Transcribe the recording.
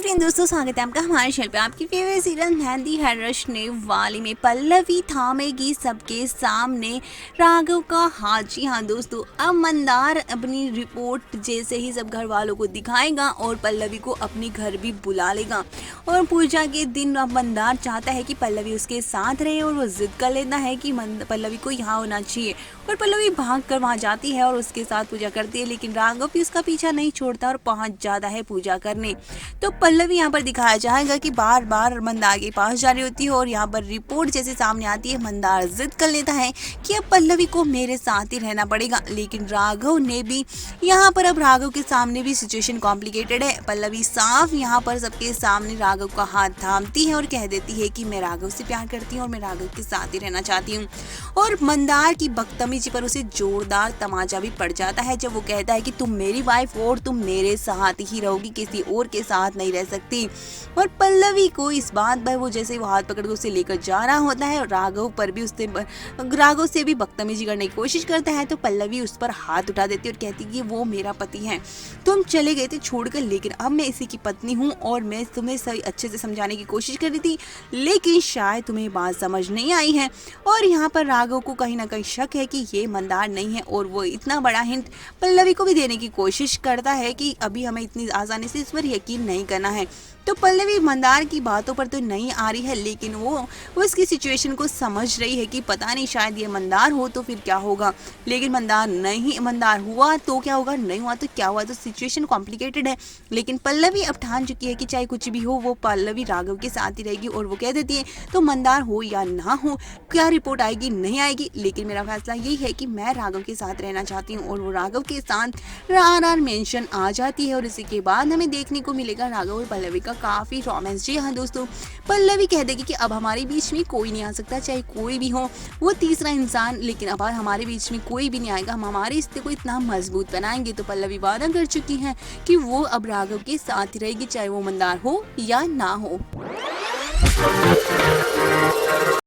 Friend दोस्तों, स्वागत है आपका हमारे चैनल पे। आपकी फेवरेट सीरियल मेहंदी है रचने वाली में पल्लवी थामेगी सबके सामने राघव का हाथ। जी हाँ दोस्तों, अब मंदार अपनी रिपोर्ट जैसे ही सब घर वालों को दिखाएगा और पल्लवी को अपने घर भी बुला लेगा। और पूजा के दिन अब मंदार चाहता है कि पल्लवी उसके साथ रहे और वो जिद कर लेता है कि पल्लवी को यहाँ होना चाहिए। और पल्लवी भाग कर वहाँ जाती है और उसके साथ पूजा करती है, लेकिन राघव भी उसका पीछा नहीं छोड़ता और पहुँच जाता है पूजा करने। तो पल्लवी यहाँ पर दिखाया जाएगा कि बार बार मंदार के पास जा रही होती है और यहाँ पर रिपोर्ट जैसे सामने आती है, मंदार जिद कर लेता है कि अब पल्लवी को मेरे साथ ही रहना पड़ेगा। लेकिन राघव ने भी यहाँ पर, अब राघव के सामने भी सिचुएशन कॉम्प्लिकेटेड है। पल्लवी साफ यहाँ पर सबके सामने राघव का हाथ थामती है और कह देती है कि मैं राघव से प्यार करती हूँ और मैं राघव के साथ ही रहना चाहती हूँ। और मंदार की बदतमीजी पर उसे जोरदार तमाचा भी पड़ जाता है जब वो कहता है कि तुम मेरी वाइफ और तुम मेरे साथ ही रहोगी, किसी और के साथ नहीं रह सकती। और पल्लवी को इस बात पर, वो जैसे वो हाथ पकड़ के उसे लेकर जा रहा होता है, राघव पर भी उससे राघव से भी बदतमीजी करने की कोशिश करता है, तो पल्लवी उस पर हाथ उठा देती है और कहती है कि वो मेरा पति है, तुम चले गए थे छोड़कर, लेकिन अब मैं इसी की पत्नी हूँ और मैं तुम्हें सही अच्छे से समझाने की कोशिश कर रही थी, लेकिन शायद तुम्हें बात समझ नहीं आई है। और यहाँ पर राघव को कहीं ना कहीं शक है कि ये मंदार नहीं है और वो इतना बड़ा हिंट पल्लवी को भी देने की कोशिश करता है कि अभी हमें इतनी आसानी से इस पर यकीन नहीं करना है। तो पल्लवी मंदार की बातों पर तो नहीं आ रही है, लेकिन वो उसकी सिचुएशन को समझ रही है कि पता नहीं शायद ये मंदार हो तो फिर क्या होगा, लेकिन मंदार हुआ तो क्या होगा, नहीं हुआ तो क्या हुआ। तो सिचुएशन कॉम्प्लिकेटेड है, लेकिन पल्लवी अब ठान चुकी है कि चाहे कुछ भी हो वो पल्लवी राघव के साथ ही रहेगी। और वो कह देती है तो मंदार हो या ना हो, क्या रिपोर्ट आएगी नहीं आएगी, लेकिन मेरा फैसला यही है कि मैं राघव के साथ रहना चाहती हूँ। और वो राघव के साथ RR मेंशन आ जाती है और इसी के बाद हमें देखने को मिलेगा राघव और पल्लवी का काफी रोमांस। जी हाँ दोस्तों, पल्लवी कह देगी कि अब हमारे बीच में कोई नहीं आ सकता, चाहे कोई भी हो, वो तीसरा इंसान, लेकिन अब हमारे बीच में कोई भी नहीं आएगा, हम हमारे रिश्ते को इतना मजबूत बनाएंगे। तो पल्लवी वादा कर चुकी है कि वो अब राघव के साथ ही रहेगी, चाहे वो मंदार हो या ना हो।